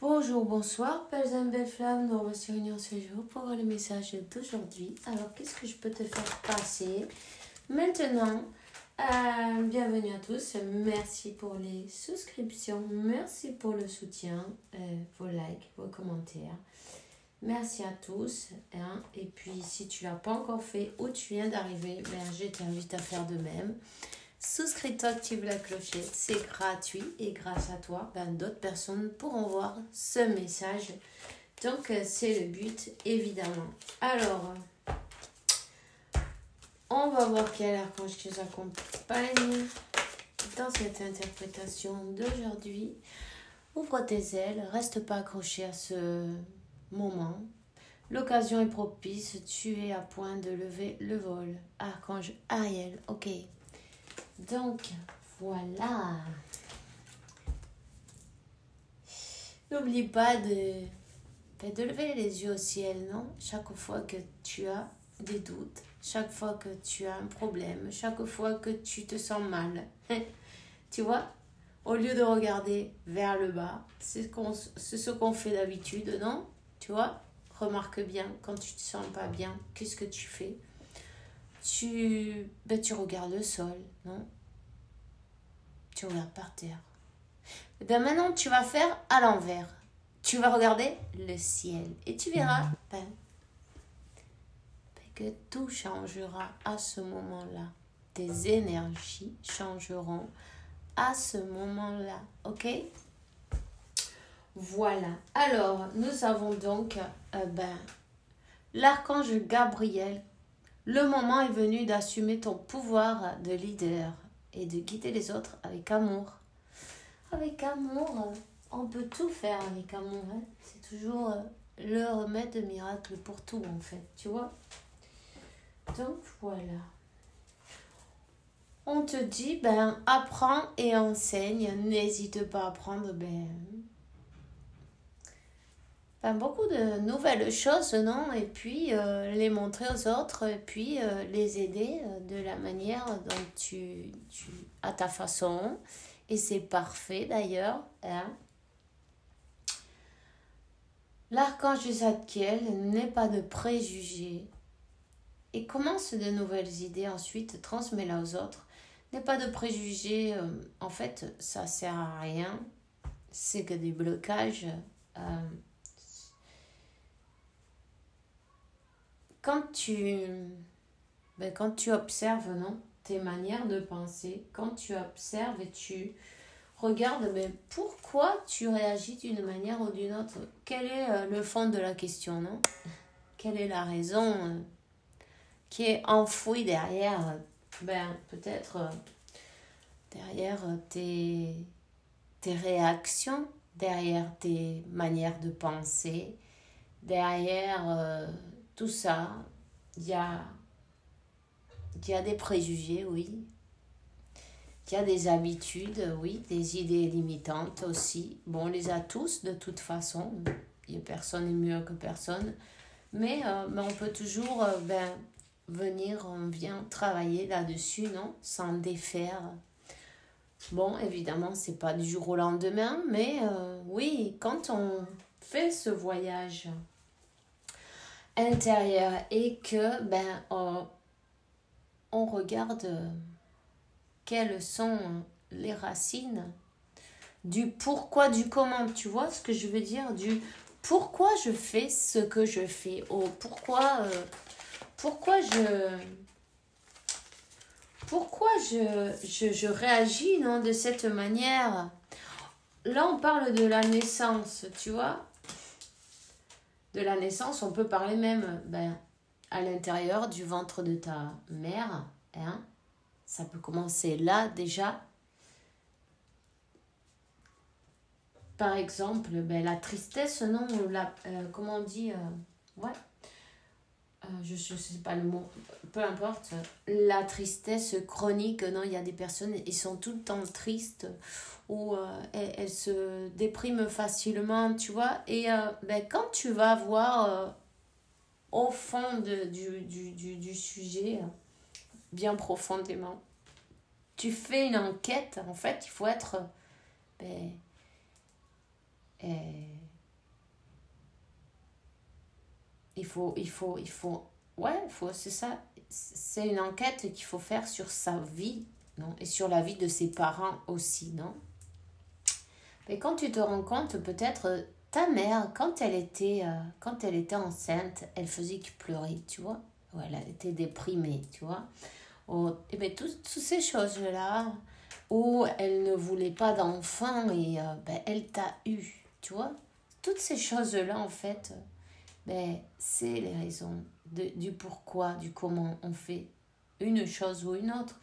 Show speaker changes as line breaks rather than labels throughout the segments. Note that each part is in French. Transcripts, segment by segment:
Bonjour, bonsoir, belles âmes, belles flammes, nous revoici réunis ce jour pour voir le message d'aujourd'hui. Alors, qu'est-ce que je peux te faire passer maintenant? Bienvenue à tous, merci pour les souscriptions, merci pour le soutien, vos likes, vos commentaires. Merci à tous. Et puis, si tu ne l'as pas encore fait ou tu viens d'arriver, je t'invite à faire de même. Souscris-toi, active la clochette, c'est gratuit et grâce à toi, d'autres personnes pourront voir ce message. Donc, c'est le but, évidemment. Alors, on va voir quel archange qui nous accompagne dans cette interprétation d'aujourd'hui. Ouvre tes ailes, reste pas accroché à ce moment. L'occasion est propice, tu es à point de lever le vol. Archange Ariel, ok. Donc, voilà. N'oublie pas de lever les yeux au ciel, non? Chaque fois que tu as des doutes, chaque fois que tu as un problème, chaque fois que tu te sens mal. Tu vois? Au lieu de regarder vers le bas, c'est ce qu'on fait d'habitude, non? Tu vois? Remarque bien, quand tu te sens pas bien, qu'est-ce que tu fais? Tu regardes le sol, non? Tu regardes par terre. Et bien maintenant, tu vas faire à l'envers. Tu vas regarder le ciel. Et tu verras que tout changera à ce moment-là. Tes énergies changeront à ce moment-là. Ok? Voilà. Alors, nous avons donc l'archange Gabriel. Le moment est venu d'assumer ton pouvoir de leader et de guider les autres avec amour. Avec amour, on peut tout faire avec amour. Hein. C'est toujours le remède miracle pour tout, en fait. Tu vois? Donc, voilà. On te dit, apprends et enseigne. N'hésite pas à apprendre, beaucoup de nouvelles choses, non? Et puis, les montrer aux autres. Et puis, les aider de la manière dont tu à ta façon. Et c'est parfait, d'ailleurs. Hein? L'archange Zadkiel n'est pas de préjugés et commence de nouvelles idées, ensuite transmet-la aux autres. N'est pas de préjugés, en fait, ça sert à rien, c'est que des blocages. Quand tu observes, non, tes manières de penser, quand tu observes et tu regarde, pourquoi tu réagis d'une manière ou d'une autre? Quel est le fond de la question, non? Quelle est la raison qui est enfouie derrière, peut-être derrière tes réactions, derrière tes manières de penser, derrière tout ça, il y a des préjugés, oui. Il y a des habitudes, oui, des idées limitantes aussi. Bon, on les a tous de toute façon. Personne n'est mieux que personne. Mais on peut toujours on vient travailler là-dessus, non? S'en défaire. Bon, évidemment, c'est pas du jour au lendemain, mais oui, quand on fait ce voyage intérieur et que on regarde quelles sont les racines du pourquoi, du comment, tu vois ce que je veux dire, du pourquoi je fais ce que je fais, pourquoi je réagis, non, de cette manière. Là, on parle de la naissance, tu vois. De la naissance, on peut parler même à l'intérieur du ventre de ta mère, hein. Ça peut commencer là déjà. Par exemple, la tristesse, non, comment on dit, je ne sais pas le mot, peu importe. La tristesse chronique, non, il y a des personnes, ils sont tout le temps tristes ou elles se dépriment facilement, tu vois. Et quand tu vas voir au fond du sujet, bien profondément, tu fais une enquête, en fait, il faut être c'est ça. C'est une enquête qu'il faut faire sur sa vie, non? Et sur la vie de ses parents aussi, non? Mais quand tu te rends compte, peut-être, ta mère, quand elle était enceinte, elle faisait que pleurer, tu vois? Ou elle était déprimée, tu vois? Et bien, toutes ces choses-là, où elle ne voulait pas d'enfant et elle t'a eu, tu vois? Toutes ces choses-là, en fait, c'est les raisons du pourquoi, du comment on fait une chose ou une autre.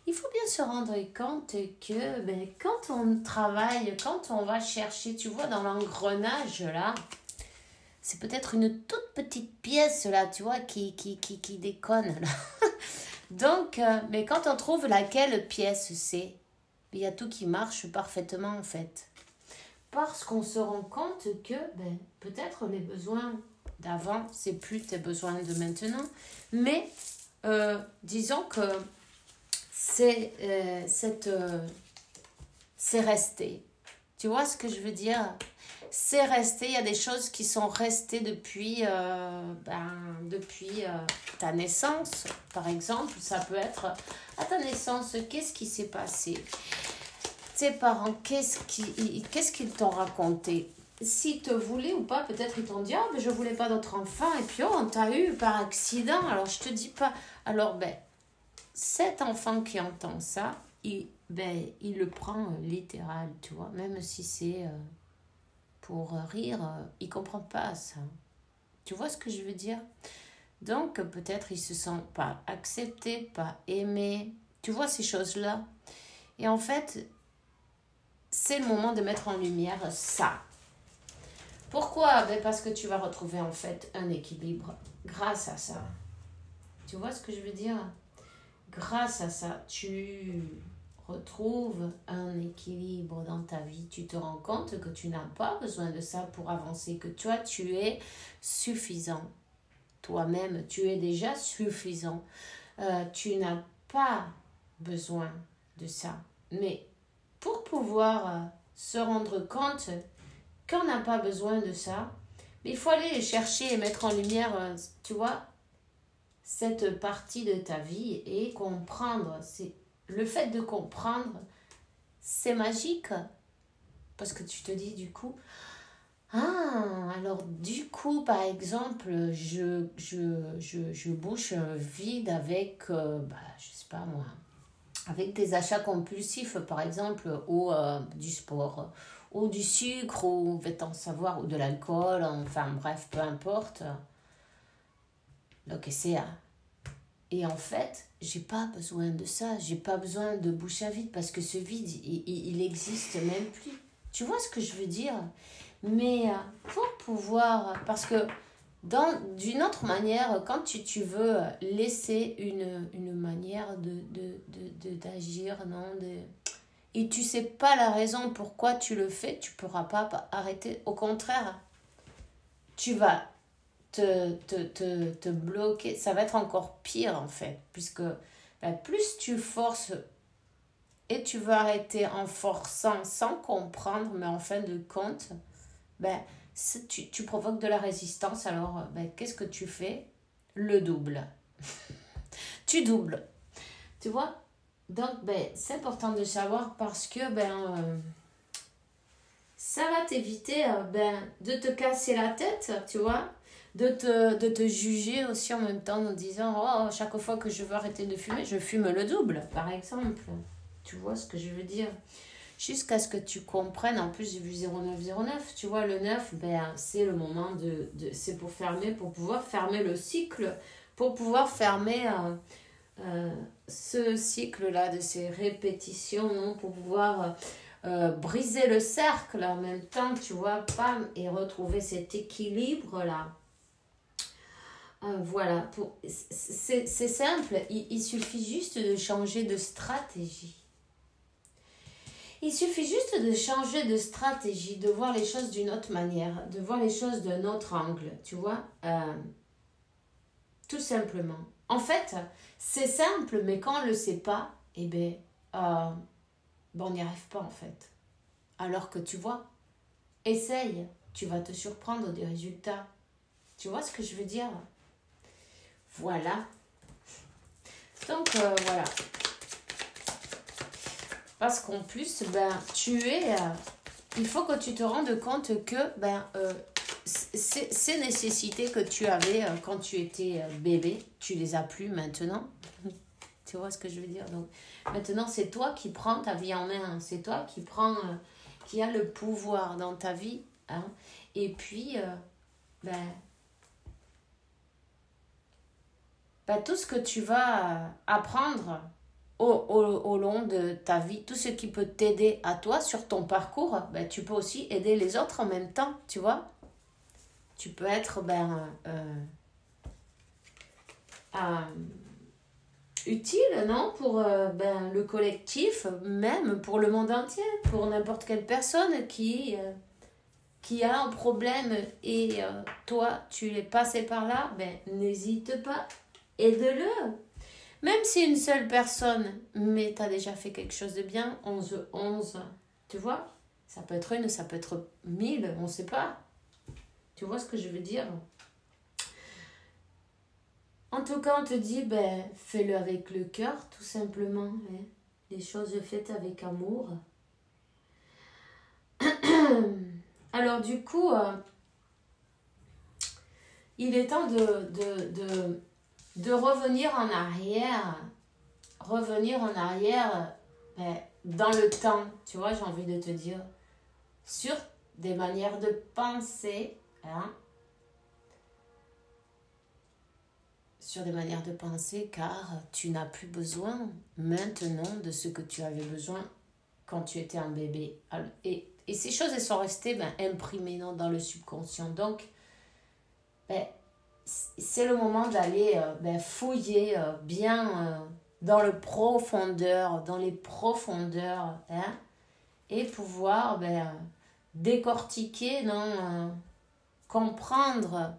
Il faut bien se rendre compte que quand on travaille, quand on va chercher, tu vois, dans l'engrenage, là, c'est peut-être une toute petite pièce, là, tu vois, qui déconne, là. Donc, mais quand on trouve laquelle pièce c'est, il y a tout qui marche parfaitement, en fait. Parce qu'on se rend compte que peut-être les besoins d'avant, c'est plus tes besoins de maintenant. Mais disons que c'est resté. Tu vois ce que je veux dire? C'est resté. Il y a des choses qui sont restées depuis ta naissance. Par exemple, ça peut être à ta naissance, qu'est-ce qui s'est passé? Tes parents, qu'est-ce qu'ils t'ont raconté? S'ils te voulaient ou pas, peut-être ils t'ont dit « Oh, mais je voulais pas d'autre enfant. » Et puis, oh, on t'a eu par accident. Alors, je te dis pas. Alors, cet enfant qui entend ça, il le prend littéral, tu vois. Même si c'est pour rire, il comprend pas ça. Tu vois ce que je veux dire? Donc, peut-être il se sent pas accepté, pas aimé. Tu vois ces choses-là? Et en fait, c'est le moment de mettre en lumière ça. Pourquoi? Parce que tu vas retrouver en fait un équilibre grâce à ça. Tu vois ce que je veux dire? Grâce à ça, tu retrouves un équilibre dans ta vie. Tu te rends compte que tu n'as pas besoin de ça pour avancer, que toi, tu es suffisant. Toi-même, tu es déjà suffisant. Tu n'as pas besoin de ça. Mais pour pouvoir se rendre compte qu'on n'a pas besoin de ça, il faut aller chercher et mettre en lumière, tu vois, cette partie de ta vie et comprendre. Le fait de comprendre, c'est magique. Parce que tu te dis du coup, alors du coup, par exemple, je bouche un vide avec, je sais pas moi, avec des achats compulsifs, par exemple, ou du sport, ou du sucre, ou va-t-on savoir, ou de l'alcool, enfin bref, peu importe. Donc c'est et en fait, j'ai pas besoin de ça, j'ai pas besoin de bouche à vide parce que ce vide, il existe même plus. Tu vois ce que je veux dire? Mais pour pouvoir, parce que d'une autre manière, quand tu veux laisser une manière d'agir, non, et tu sais pas la raison pourquoi tu le fais, tu pourras pas arrêter. Au contraire, tu vas te bloquer. Ça va être encore pire en fait, puisque plus tu forces et tu veux arrêter en forçant sans comprendre, mais en fin de compte, tu provoques de la résistance. Alors, qu'est-ce que tu fais? Le double. Tu doubles. Tu vois? Donc, c'est important de savoir parce que ça va t'éviter de te casser la tête, tu vois? De te juger aussi en même temps en disant « Oh, chaque fois que je veux arrêter de fumer, je fume le double, par exemple. » Tu vois ce que je veux dire? Jusqu'à ce que tu comprennes, en plus j'ai vu 0909, tu vois, le 9, c'est le moment c'est pour pouvoir fermer le cycle, pour pouvoir fermer ce cycle-là de ces répétitions, non, pour pouvoir briser le cercle en même temps, tu vois, et retrouver cet équilibre-là. Voilà, c'est simple, il suffit juste de changer de stratégie. Il suffit juste de changer de stratégie, de voir les choses d'une autre manière, de voir les choses d'un autre angle, tu vois, tout simplement. En fait, c'est simple, mais quand on ne le sait pas, on n'y arrive pas en fait. Alors que tu vois, essaye, tu vas te surprendre des résultats. Tu vois ce que je veux dire? Voilà. Donc, voilà. Parce qu'en plus, ben, il faut que tu te rendes compte que ces nécessités que tu avais quand tu étais bébé, tu les as plus maintenant. Tu vois ce que je veux dire? Donc, maintenant, c'est toi qui prends ta vie en main. Hein. C'est toi qui a le pouvoir dans ta vie. Hein. Et puis, tout ce que tu vas apprendre au long de ta vie, tout ce qui peut t'aider à toi sur ton parcours, tu peux aussi aider les autres en même temps, tu vois. Tu peux être utile, non, pour le collectif, même pour le monde entier, pour n'importe quelle personne qui a un problème et toi, tu es passé par là, n'hésite pas, aide-le. Même si une seule personne, mais tu as déjà fait quelque chose de bien, 11, tu vois, ça peut être une, ça peut être 1000, on ne sait pas. Tu vois ce que je veux dire? En tout cas, on te dit, fais-le avec le cœur, tout simplement. Hein. Les choses faites avec amour. Alors, du coup, il est temps de revenir en arrière. Revenir en arrière dans le temps, tu vois, j'ai envie de te dire. Sur des manières de penser, hein. Sur des manières de penser, car tu n'as plus besoin maintenant de ce que tu avais besoin quand tu étais un bébé. Et ces choses, elles sont restées imprimées dans le subconscient. Donc, c'est le moment d'aller fouiller bien dans les profondeurs, hein, et pouvoir décortiquer, comprendre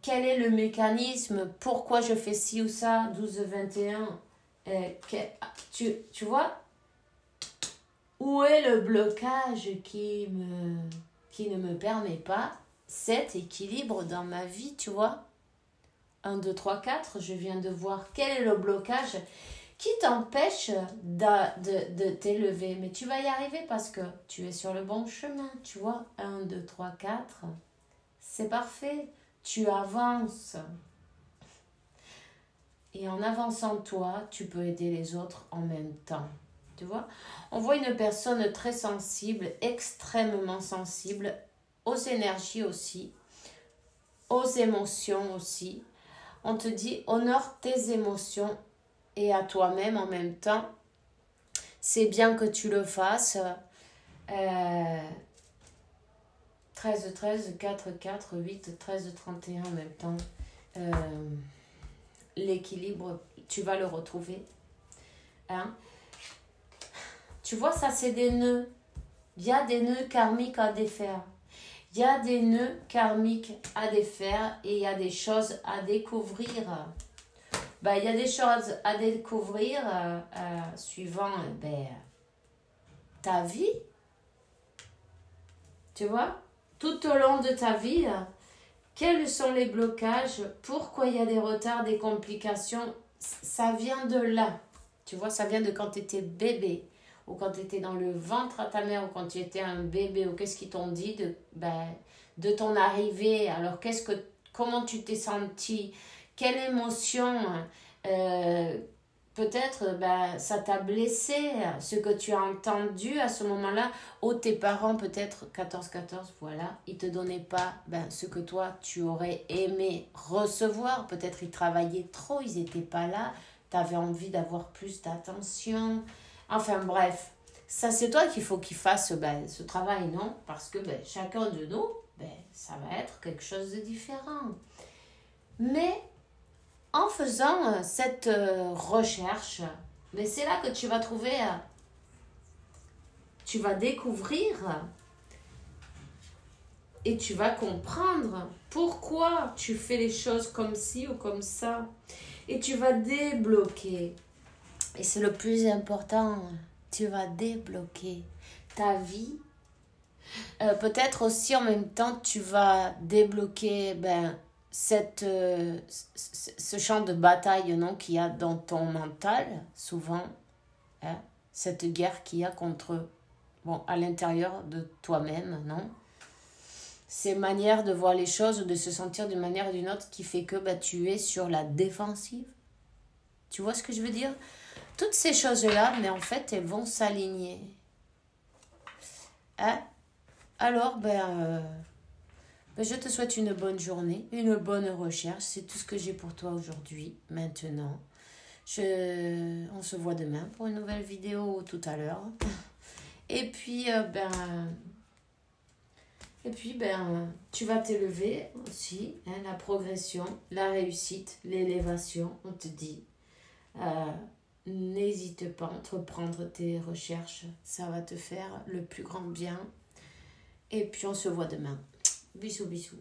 quel est le mécanisme, pourquoi je fais ci ou ça, 12-21, tu vois, où est le blocage qui ne me permet pas cet équilibre dans ma vie, tu vois. 1, 2, 3, 4, je viens de voir quel est le blocage qui t'empêche de t'élever. Mais tu vas y arriver parce que tu es sur le bon chemin, tu vois. 1, 2, 3, 4, c'est parfait. Tu avances. Et en avançant toi, tu peux aider les autres en même temps. Tu vois? On voit une personne très sensible, extrêmement sensible, aux énergies aussi, aux émotions aussi. On te dit, honore tes émotions et à toi-même en même temps. C'est bien que tu le fasses. 13, 13, 4, 4, 8, 13, 31 en même temps. L'équilibre, tu vas le retrouver. Hein? Tu vois, ça c'est des nœuds. Il y a des nœuds karmiques à défaire. Il y a des nœuds karmiques à défaire et il y a des choses à découvrir. Il y a des choses à découvrir suivant ta vie. Tu vois? Tout au long de ta vie, quels sont les blocages? Pourquoi il y a des retards, des complications? Ça vient de là. Tu vois, ça vient de quand tu étais bébé. Ou quand tu étais dans le ventre à ta mère, ou quand tu étais un bébé, ou qu'est-ce qu'ils t'ont dit de ton arrivée. Alors, comment tu t'es senti? Quelle émotion? Peut-être, ça t'a blessé, ce que tu as entendu à ce moment-là. Ou tes parents, peut-être, 14, voilà, ils ne te donnaient pas ce que toi, tu aurais aimé recevoir. Peut-être ils travaillaient trop, ils n'étaient pas là. Tu avais envie d'avoir plus d'attention. Enfin bref, ça c'est toi qu'il faut qu'il fasse ce travail, non? Parce que chacun de nous, ça va être quelque chose de différent. Mais en faisant cette recherche, c'est là que tu vas trouver, tu vas découvrir et tu vas comprendre pourquoi tu fais les choses comme ci ou comme ça. Et tu vas débloquer. Et c'est le plus important, tu vas débloquer ta vie Peut-être aussi en même temps, tu vas débloquer ce champ de bataille, non, qu'il y a dans ton mental, souvent, hein, cette guerre qu'il y a contre, bon, à l'intérieur de toi-même, non? Ces manières de voir les choses ou de se sentir d'une manière ou d'une autre qui fait que tu es sur la défensive. Tu vois ce que je veux dire? Toutes ces choses-là, mais en fait, elles vont s'aligner. Hein? Alors, je te souhaite une bonne journée, une bonne recherche. C'est tout ce que j'ai pour toi aujourd'hui, maintenant. On se voit demain pour une nouvelle vidéo ou tout à l'heure. Et puis, tu vas t'élever aussi, hein, la progression, la réussite, l'élévation, on te dit. N'hésite pas à entreprendre tes recherches, ça va te faire le plus grand bien. Et puis on se voit demain. Bisous, bisous.